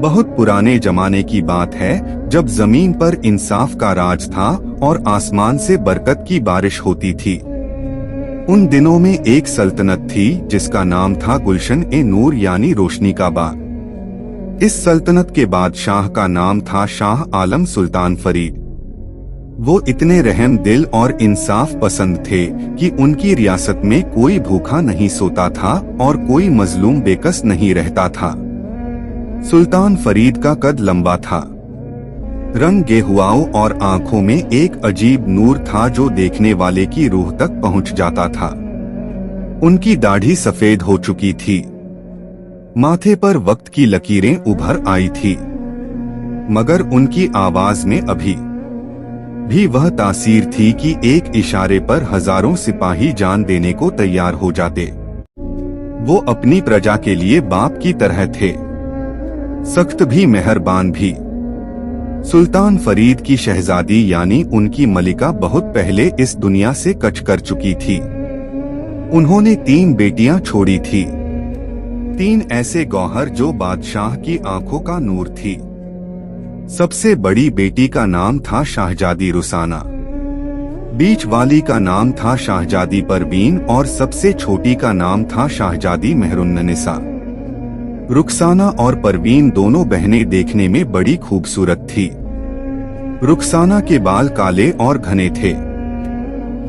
बहुत पुराने जमाने की बात है, जब जमीन पर इंसाफ का राज था और आसमान से बरकत की बारिश होती थी। उन दिनों में एक सल्तनत थी जिसका नाम था गुलशन ए नूर यानी रोशनी का बाग। इस सल्तनत के बादशाह का नाम था शाह आलम सुल्तान फरीद। वो इतने रहम दिल और इंसाफ पसंद थे कि उनकी रियासत में कोई भूखा नहीं सोता था और कोई मजलूम बेकस नहीं रहता था। सुल्तान फरीद का कद लंबा था, रंग गेहुआओं और आंखों में एक अजीब नूर था जो देखने वाले की रूह तक पहुंच जाता था। उनकी दाढ़ी सफेद हो चुकी थी, माथे पर वक्त की लकीरें उभर आई थी, मगर उनकी आवाज में अभी भी वह तासीर थी कि एक इशारे पर हजारों सिपाही जान देने को तैयार हो जाते। वो अपनी प्रजा के लिए बाप की तरह थे, सख्त भी मेहरबान भी। सुल्तान फरीद की शहजादी यानी उनकी मलिका बहुत पहले इस दुनिया से कच कर चुकी थी। उन्होंने 3 बेटियां छोड़ी थी, 3 ऐसे गौहर जो बादशाह की आंखों का नूर थी। सबसे बड़ी बेटी का नाम था शाहजादी रुसाना, बीच वाली का नाम था शाहजादी परवीन और सबसे छोटी का नाम था शाहजादी मेहरुन्निसा। रुखसाना और परवीन दोनों बहनें देखने में बड़ी खूबसूरत थी। रुखसाना के बाल काले और घने थे,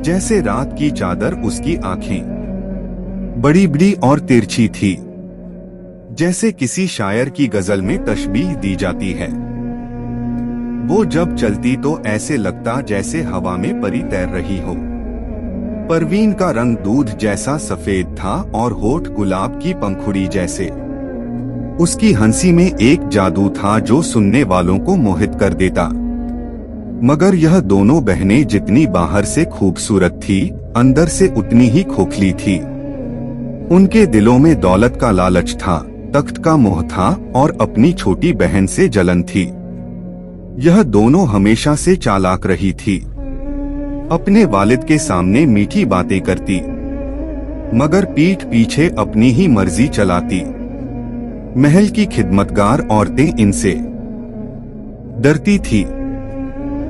जैसे रात की चादर। उसकी आंखें बड़ी बड़ी और तिरछी थी, जैसे किसी शायर की गजल में तशबीह दी जाती है। वो जब चलती तो ऐसे लगता जैसे हवा में परी तैर रही हो। परवीन का रंग दूध जैसा सफेद था और होठ गुलाब की पंखुड़ी जैसे। उसकी हंसी में एक जादू था जो सुनने वालों को मोहित कर देता। मगर यह दोनों बहनें जितनी बाहर से खूबसूरत थी, अंदर से उतनी ही खोखली थी। उनके दिलों में दौलत का लालच था, तख्त का मोह था और अपनी छोटी बहन से जलन थी। यह दोनों हमेशा से चालाक रही थी, अपने वालिद के सामने मीठी बातें करती, मगर पीठ पीछे अपनी ही मर्जी चलाती। महल की खिदमतगार औरतें इनसे डरती थी,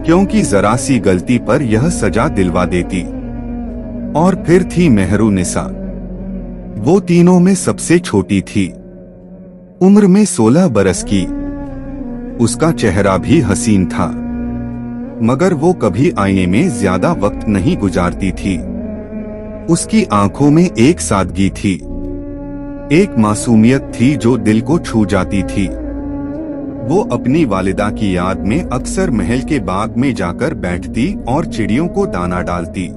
क्योंकि जरा सी गलती पर यह सजा दिलवा देती। और फिर थी मेहरुन्निसा, वो तीनों में सबसे छोटी थी, उम्र में 16 बरस की। उसका चेहरा भी हसीन था, मगर वो कभी आईने में ज्यादा वक्त नहीं गुजारती थी। उसकी आंखों में एक सादगी थी, एक मासूमियत थी जो दिल को छू जाती थी। वो अपनी वालिदा की याद में अक्सर महल के बाग में जाकर बैठती और चिड़ियों को दाना डालती।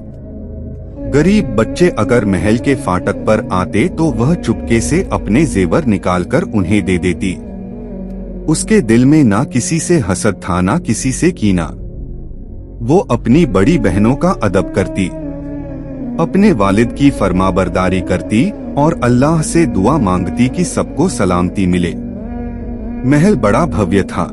गरीब बच्चे अगर महल के फाटक पर आते तो वह चुपके से अपने जेवर निकालकर उन्हें दे देती। उसके दिल में ना किसी से हसद था, ना किसी से कीना। वो अपनी बड़ी बहनों का अदब करती, अपने वालिद की फरमाबरदारी करती और अल्लाह से दुआ मांगती कि सबको सलामती मिले। महल बड़ा भव्य था,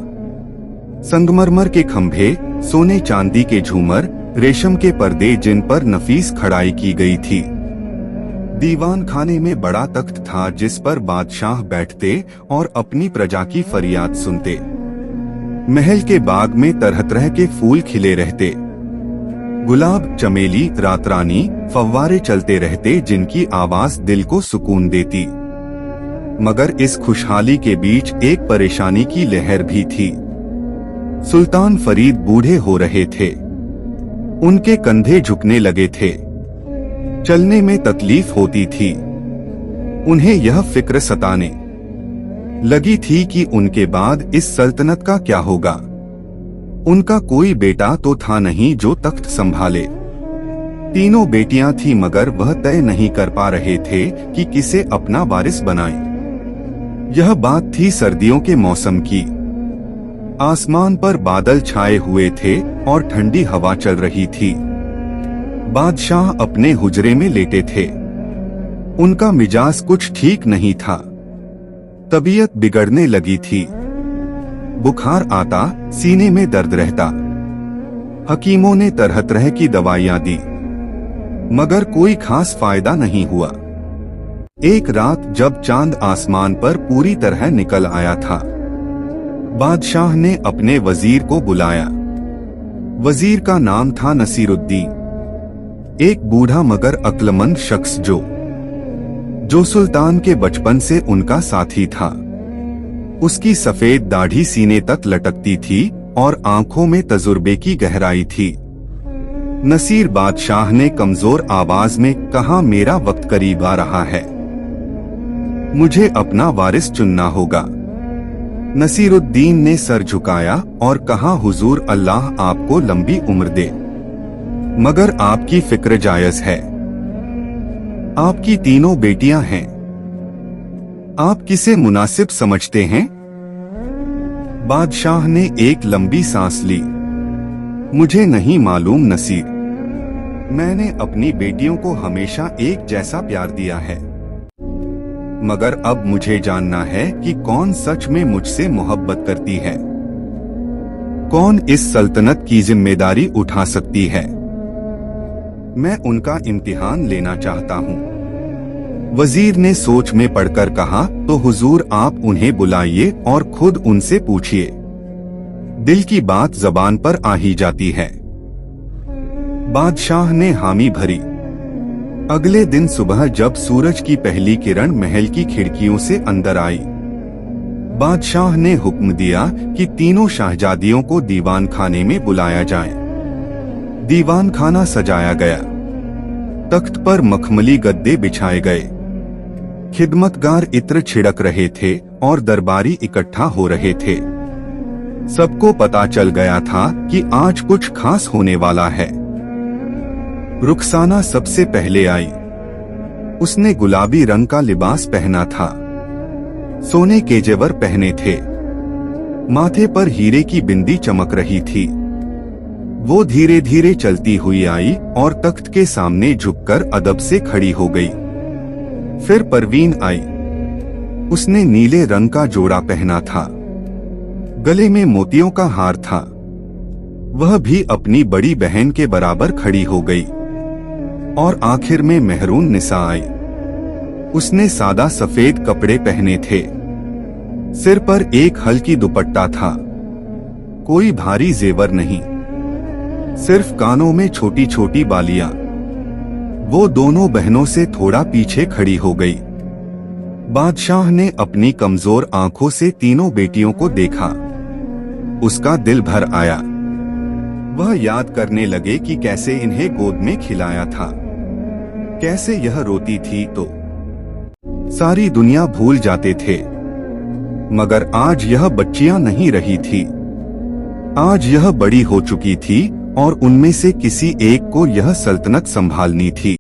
संगमरमर के खंभे, सोने चांदी के झूमर, रेशम के पर्दे जिन पर नफीस खड़ाई की गई थी। दीवान खाने में बड़ा तख्त था जिस पर बादशाह बैठते और अपनी प्रजा की फरियाद सुनते। महल के बाग में तरह तरह के फूल खिले रहते, गुलाब, चमेली, रातरानी, फव्वारे चलते रहते जिनकी आवाज दिल को सुकून देती। मगर इस खुशहाली के बीच एक परेशानी की लहर भी थी। सुल्तान फरीद बूढ़े हो रहे थे, उनके कंधे झुकने लगे थे, चलने में तकलीफ होती थी। उन्हें यह फिक्र सताने लगी थी कि उनके बाद इस सल्तनत का क्या होगा। उनका कोई बेटा तो था नहीं जो तख्त संभाले। तीनों बेटियां थी, मगर वह तय नहीं कर पा रहे थे कि किसे अपना वारिस बनाएं। यह बात थी सर्दियों के मौसम की। आसमान पर बादल छाए हुए थे और ठंडी हवा चल रही थी। बादशाह अपने हुजरे में लेटे थे। उनका मिजाज कुछ ठीक नहीं था, तबीयत बिगड़ने लगी थी। बुखार आता, सीने में दर्द रहता। हकीमों ने तरह तरह की दवाइयां दी, मगर कोई खास फायदा नहीं हुआ। एक रात जब चांद आसमान पर पूरी तरह निकल आया था, बादशाह ने अपने वजीर को बुलाया। वजीर का नाम था नसीरुद्दीन, एक बूढ़ा मगर अक्लमंद शख्स जो सुल्तान के बचपन से उनका साथी था। उसकी सफेद दाढ़ी सीने तक लटकती थी और आंखों में तजुर्बे की गहराई थी। नसीर, बादशाह ने कमजोर आवाज में कहा, मेरा वक्त करीब आ रहा है, मुझे अपना वारिस चुनना होगा। नसीरुद्दीन ने सर झुकाया और कहा, हुजूर, अल्लाह आपको लंबी उम्र दे, मगर आपकी फिक्र जायज है। आपकी तीनों बेटियां हैं, आप किसे मुनासिब समझते हैं? बादशाह ने एक लंबी सांस ली। मुझे नहीं मालूम नसीर, मैंने अपनी बेटियों को हमेशा एक जैसा प्यार दिया है, मगर अब मुझे जानना है कि कौन सच में मुझसे मोहब्बत करती है, कौन इस सल्तनत की जिम्मेदारी उठा सकती है। मैं उनका इम्तिहान लेना चाहता हूँ। वजीर ने सोच में पड़कर कहा, तो हुजूर आप उन्हें बुलाइए और खुद उनसे पूछिए, दिल की बात जबान पर आ ही जाती है। बादशाह ने हामी भरी। अगले दिन सुबह जब सूरज की पहली किरण महल की खिड़कियों से अंदर आई, बादशाह ने हुक्म दिया कि तीनों शाहजादियों को दीवान खाने में बुलाया जाए। दीवान खाना सजाया गया, तख्त पर मखमली गद्दे बिछाए गए, खिदमतगार इत्र छिड़क रहे थे और दरबारी इकट्ठा हो रहे थे। सबको पता चल गया था कि आज कुछ खास होने वाला है। रुखसाना सबसे पहले आई। उसने गुलाबी रंग का लिबास पहना था, सोने के जेवर पहने थे, माथे पर हीरे की बिंदी चमक रही थी। वो धीरे धीरे चलती हुई आई और तख्त के सामने झुककर अदब से खड़ी हो गई। फिर परवीन आई। उसने नीले रंग का जोड़ा पहना था, गले में मोतियों का हार था। वह भी अपनी बड़ी बहन के बराबर खड़ी हो गई। और आखिर में मेहरून निसा आई। उसने सादा सफेद कपड़े पहने थे, सिर पर एक हल्की दुपट्टा था, कोई भारी जेवर नहीं, सिर्फ कानों में छोटी छोटी बालियां। वो दोनों बहनों से थोड़ा पीछे खड़ी हो गई। बादशाह ने अपनी कमजोर आंखों से तीनों बेटियों को देखा। उसका दिल भर आया। वह याद करने लगे कि कैसे इन्हें गोद में खिलाया था, कैसे यह रोती थी तो सारी दुनिया भूल जाते थे। मगर आज यह बच्चियां नहीं रही थी। आज यह बड़ी हो चुकी थी और उनमें से किसी एक को यह सल्तनत संभालनी थी।